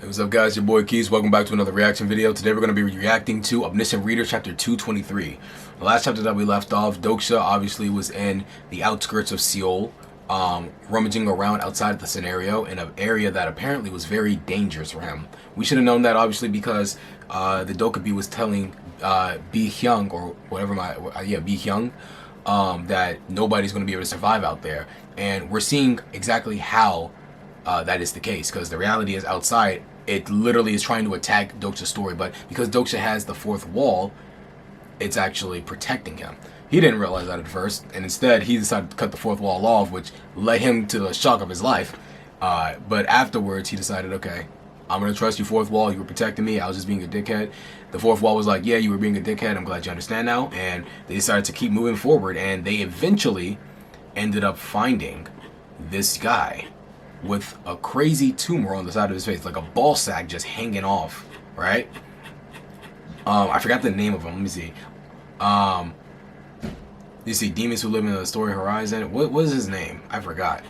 What's up, guys? Your boy Keys. Welcome back to another reaction video. Today we're going to be reacting to Omniscient Reader chapter 223. The last chapter that we left off, Doksha obviously was in the outskirts of Seoul, rummaging around outside of the scenario in an area that apparently was very dangerous for him. We should have known that obviously because the Dokubi was telling Bi Hyung, or whatever Bi Hyung, that nobody's going to be able to survive out there. And we're seeing exactly how that is the case, because the reality is outside it literally is trying to attack Doksha's story, but because Doksha has the fourth wall, it's actually protecting him. He didn't realize that at first, and instead he decided to cut the fourth wall off, which led him to the shock of his life. But afterwards he decided, okay, I'm gonna trust you, fourth wall, you were protecting me, I was just being a dickhead. The fourth wall was like, yeah, you were being a dickhead, I'm glad you understand now. And they decided to keep moving forward, and they eventually ended up finding this guy with a crazy tumor on the side of his face, like a ball sack just hanging off, right? I forgot the name of him. Let me see. You see, demons who live in the story horizon. What is his name? I forgot.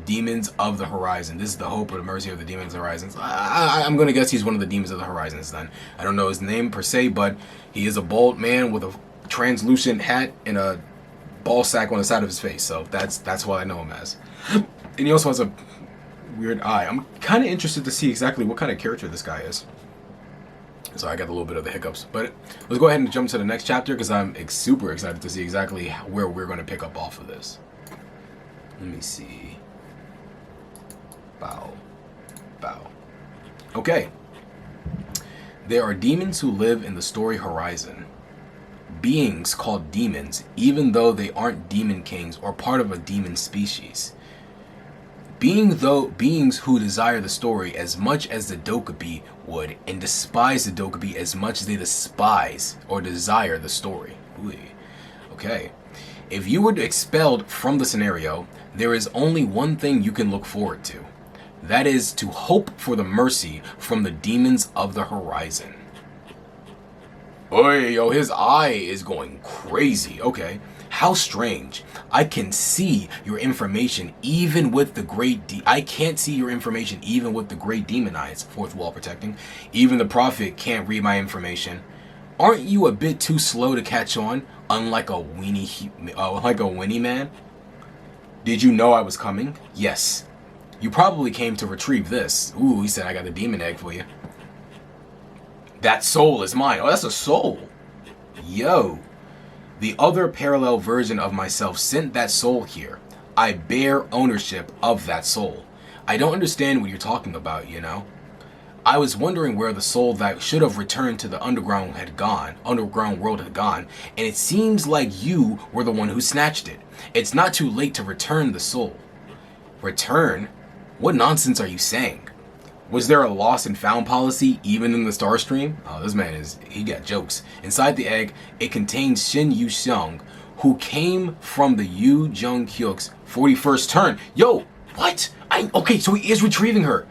Demons of the Horizon. This is the hope or the mercy of the demons of the horizons. I'm gonna guess he's one of the demons of the horizons then. I don't know his name per se, but he is a bald man with a translucent hat and a ball sack on the side of his face, so that's what I know him as. And he also has a weird eye. I'm kind of interested to see exactly what kind of character this guy is. So I got a little bit of the hiccups, but let's go ahead and jump to the next chapter because I'm super excited to see exactly where we're going to pick up off of this. Let me see. Bow. Okay. There are demons who live in the story horizon. Beings called demons, even though they aren't demon kings or part of a demon species. Beings who desire the story as much as the Dokubi would, and despise the Dokubi as much as they despise or desire the story. Ooh. Okay. If you were expelled from the scenario, there is only one thing you can look forward to. That is to hope for the mercy from the demons of the horizon. Oi, yo, his eye is going crazy. Okay. How strange. I can see your information even with the great I can't see your information even with the great demon eyes, fourth wall protecting. Even the prophet can't read my information. Aren't you a bit too slow to catch on, unlike a weenie man? Did you know I was coming? Yes. You probably came to retrieve this. Ooh, he said I got the demon egg for you. That soul is mine. Oh, that's a soul. Yo. The other parallel version of myself sent that soul here. I bear ownership of that soul. I don't understand what you're talking about, you know? I was wondering where the soul that should have returned to the underground world had gone, and it seems like you were the one who snatched it. It's not too late to return the soul. Return? What nonsense are you saying? Was there a lost and found policy even in the Star Stream? Oh, this man he got jokes. Inside the egg, it contains Shin Yu-seong, who came from the Yu Jung-hyuk's 41st turn. Yo, what? Okay, so he is retrieving her.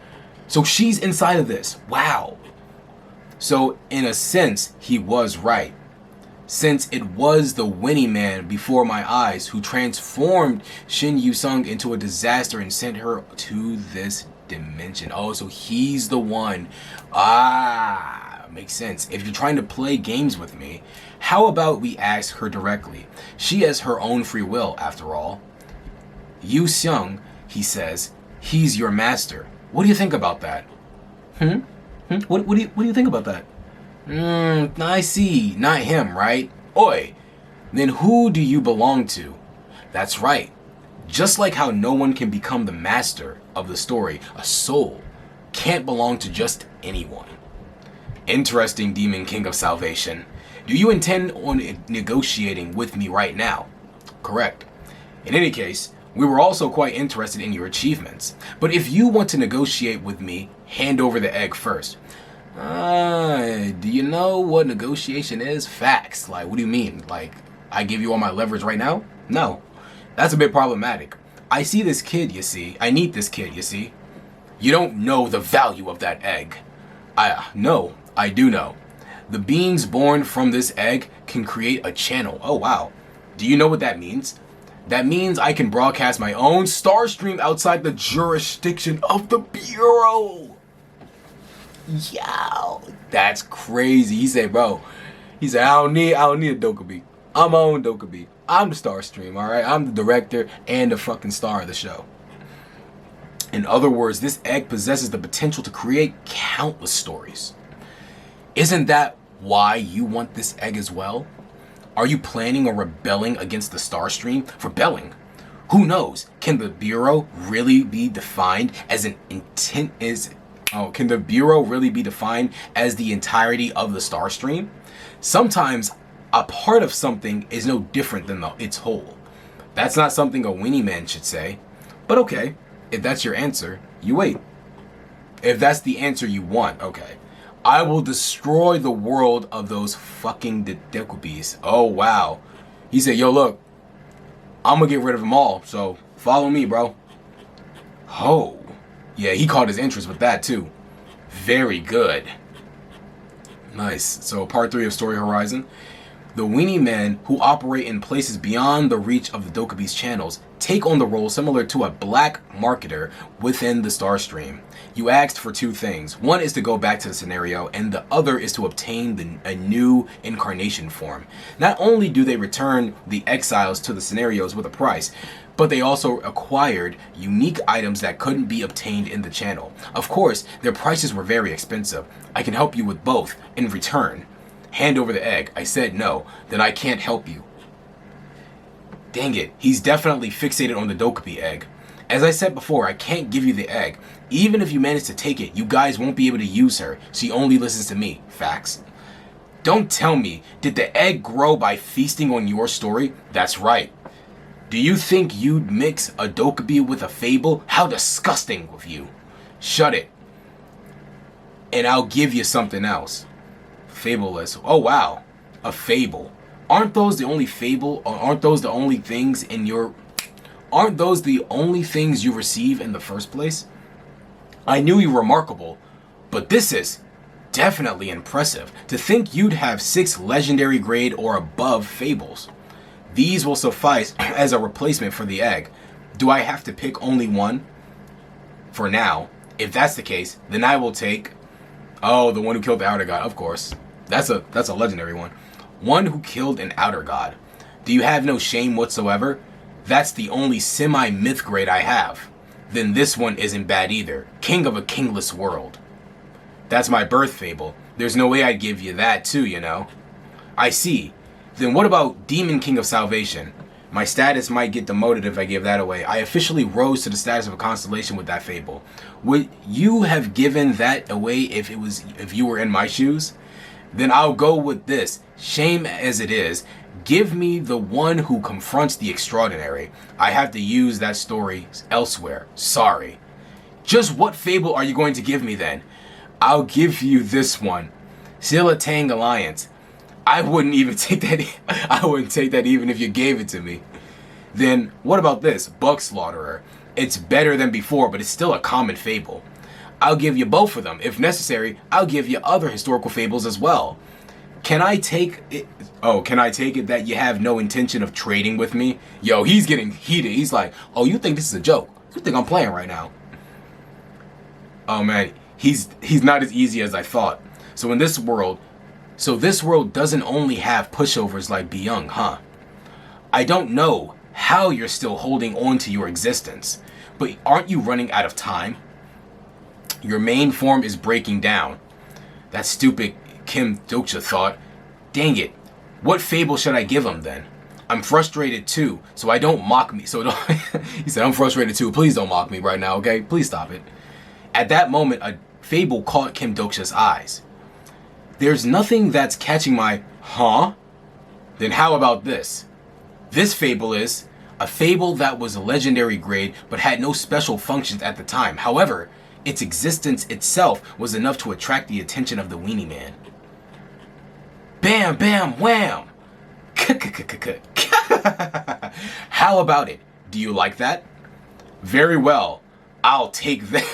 So she's inside of this. Wow. So in a sense, he was right. Since it was the Winnie man before my eyes who transformed Shin Yu-seong into a disaster and sent her to this dimension. Oh, so he's the one. Makes sense. If you're trying to play games with me, how about we ask her directly? She has her own free will, after all. Yu-seong, he says, he's your master. What do you think about that? What do you think about that? I see. Not him, right? Oi. Then who do you belong to? That's right. Just like how no one can become the master of the story, a soul can't belong to just anyone. Interesting, Demon King of Salvation. Do you intend on negotiating with me right now? Correct. In any case, we were also quite interested in your achievements. But if you want to negotiate with me, hand over the egg first. Do you know what negotiation is? Facts. Like, what do you mean? Like, I give you all my leverage right now? No. That's a bit problematic. I see this kid, you see. I need this kid, you see. You don't know the value of that egg. No, I do know. The beings born from this egg can create a channel. Oh, wow. Do you know what that means? That means I can broadcast my own star stream outside the jurisdiction of the Bureau. Yo, that's crazy. He said, bro, I don't need a Dokkaebi. I'm my own Dokkaebi. I'm the star stream, alright? I'm the director and the fucking star of the show. In other words, this egg possesses the potential to create countless stories. Isn't that why you want this egg as well? Are you planning or rebelling against the star stream? Rebelling? Who knows? Can the Bureau really be defined as an intent can the Bureau really be defined as the entirety of the star stream? Sometimes a part of something is no different than its whole. That's not something a weenie man should say. But okay, if that's your answer, you wait. If that's the answer you want, okay. I will destroy the world of those fucking Dokkaebis. Oh, wow. He said, yo, look, I'm gonna get rid of them all, so follow me, bro. Oh. Yeah, he caught his interest with that, too. Very good. Nice. So, part 3 of Story Horizon. The weenie men who operate in places beyond the reach of the Dokkaebi's channels take on the role similar to a black marketer within the star stream. You asked for 2 things. One is to go back to the scenario, and the other is to obtain a new incarnation form. Not only do they return the exiles to the scenarios with a price, but they also acquired unique items that couldn't be obtained in the channel. Of course, their prices were very expensive. I can help you with both in return. Hand over the egg. I said no. Then I can't help you. Dang it. He's definitely fixated on the Dokkaebi egg. As I said before, I can't give you the egg. Even if you manage to take it, you guys won't be able to use her. She only listens to me. Facts. Don't tell me. Did the egg grow by feasting on your story? That's right. Do you think you'd mix a Dokkaebi with a fable? How disgusting of you. Shut it. And I'll give you something else. Fableless. Oh wow, a fable. Aren't those the only things you receive in the first place? I knew you were remarkable, but this is definitely impressive. To think you'd have 6 legendary grade or above fables. These will suffice as a replacement for the egg. Do I have to pick only one? For now. If that's the case, then I will take... Oh, the one who killed the outer god, of course. That's a legendary one. One who killed an outer god. Do you have no shame whatsoever? That's the only semi-myth grade I have. Then this one isn't bad either. King of a kingless world. That's my birth fable. There's no way I'd give you that too, you know. I see. Then what about Demon King of Salvation? My status might get demoted if I give that away. I officially rose to the status of a constellation with that fable. Would you have given that away if you were in my shoes? Then I'll go with this. Shame as it is, give me the one who confronts the extraordinary. I have to use that story elsewhere. Sorry. Just what fable are you going to give me then? I'll give you this one. Silla Tang Alliance. I wouldn't even take that. I wouldn't take that even if you gave it to me. Then what about this? Bug Slaughterer. It's better than before, but it's still a common fable. I'll give you both of them. If necessary, I'll give you other historical fables as well. Can I take it? Oh, can I take it that you have no intention of trading with me? Yo, he's getting heated. He's like, oh, you think this is a joke? You think I'm playing right now? Oh man, he's not as easy as I thought. So this world doesn't only have pushovers like Byung, huh? I don't know how you're still holding on to your existence, but aren't you running out of time? Your main form is breaking down. That stupid Kim Dokcha thought. Dang it. What fable should I give him then? I'm frustrated too, so I don't mock me. He said, I'm frustrated too. Please don't mock me right now, okay? Please stop it. At that moment, a fable caught Kim Dokcha's eyes. There's nothing that's catching my, huh? Then how about this? This fable is a fable that was a legendary grade but had no special functions at the time. However, its existence itself was enough to attract the attention of the weenie man. Bam, bam, wham! How about it? Do you like that? Very well. I'll take that.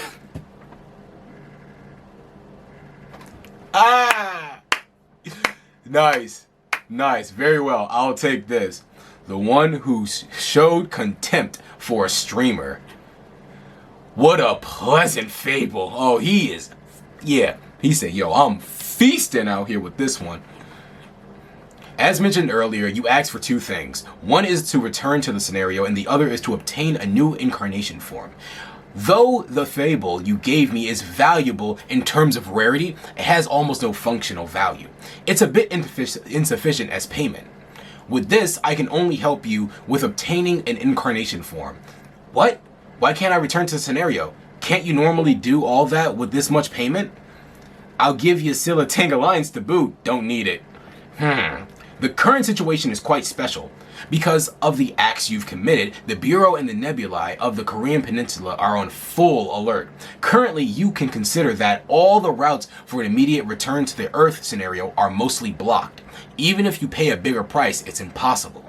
Ah! Nice. Nice. Very well. I'll take this. The one who showed contempt for a streamer. What a pleasant fable. Oh, he is. Yeah, he said, yo, I'm feasting out here with this one. As mentioned earlier, you asked for two things. One is to return to the scenario, and the other is to obtain a new incarnation form. Though the fable you gave me is valuable in terms of rarity, it has almost no functional value. It's a bit insufficient as payment. With this, I can only help you with obtaining an incarnation form. What? Why can't I return to the scenario? Can't you normally do all that with this much payment? I'll give you still a Tangalines to boot. Don't need it. The current situation is quite special. Because of the acts you've committed, the Bureau and the Nebulae of the Korean Peninsula are on full alert. Currently, you can consider that all the routes for an immediate return to the Earth scenario are mostly blocked. Even if you pay a bigger price, it's impossible.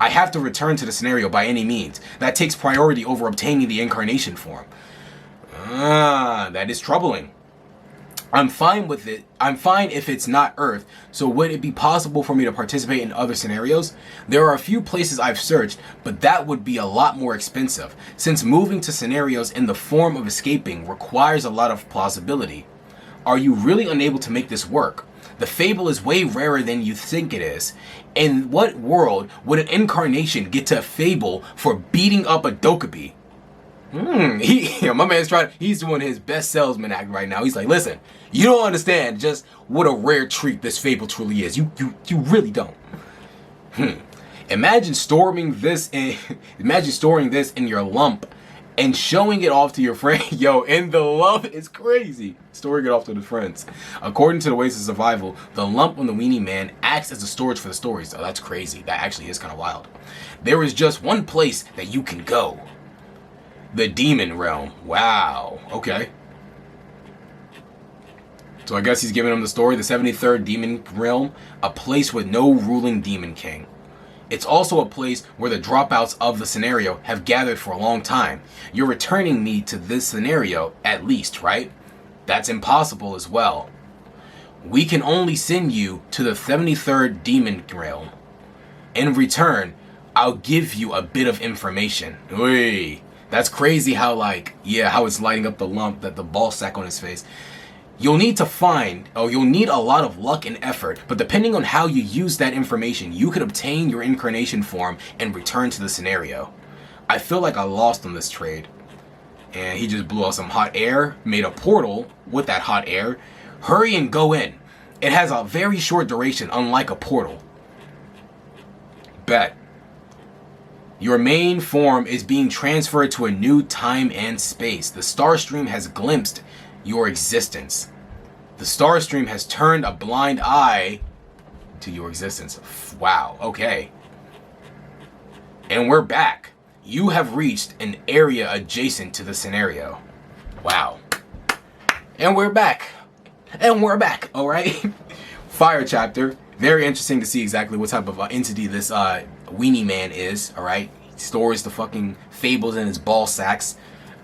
I have to return to the scenario by any means. That takes priority over obtaining the incarnation form. That is troubling. I'm fine with it. I'm fine if it's not Earth, so would it be possible for me to participate in other scenarios? There are a few places I've searched, but that would be a lot more expensive, since moving to scenarios in the form of escaping requires a lot of plausibility. Are you really unable to make this work? The fable is way rarer than you think it is. In what world would an incarnation get to a fable for beating up a Dokkaebi? My man's he's doing his best salesman act right now. He's like, listen, you don't understand just what a rare treat this fable truly is. You really don't. Imagine storing this in your lump and showing it off to your friend. Yo, in the lump is crazy. Storing it off to the friends. According to the Ways of Survival, the lump on the Weenie Man acts as a storage for the stories. Oh, that's crazy. That actually is kind of wild. There is just one place that you can go. The Demon Realm. Wow. Okay. So I guess he's giving him the story. The 73rd Demon Realm. A place with no ruling Demon King. It's also a place where the dropouts of the scenario have gathered for a long time. You're returning me to this scenario, at least, right? That's impossible as well. We can only send you to the 73rd Demon Realm. In return, I'll give you a bit of information. Oy. That's crazy how how it's lighting up the lump, that the ball sack on his face. You'll need a lot of luck and effort, but depending on how you use that information, you could obtain your incarnation form and return to the scenario. I feel like I lost on this trade. And he just blew out some hot air, made a portal with that hot air. Hurry and go in. It has a very short duration, unlike a portal. Bet. Your main form is being transferred to a new time and space. The Starstream has glimpsed your existence. The Starstream has turned a blind eye to your existence. Wow, okay. And we're back. You have reached an area adjacent to the scenario. Wow. And we're back. Alright? Fire chapter. Very interesting to see exactly what type of entity this Weenie Man is, alright? He stores the fucking fables in his ball sacks.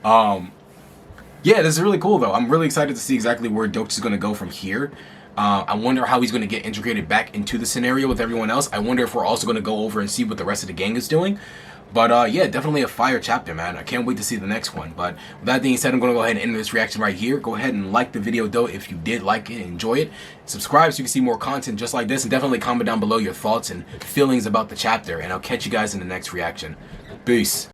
Yeah, this is really cool though. I'm really excited to see exactly where Dokes is going to go from here. I wonder how he's going to get integrated back into the scenario with everyone else. I wonder if we're also going to go over and see what the rest of the gang is doing. But yeah, definitely a fire chapter, man. I can't wait to see the next one. But with that being said, I'm going to go ahead and end this reaction right here. Go ahead and like the video, though, if you did like it and enjoy it. Subscribe so you can see more content just like this. And definitely comment down below your thoughts and feelings about the chapter. And I'll catch you guys in the next reaction. Peace.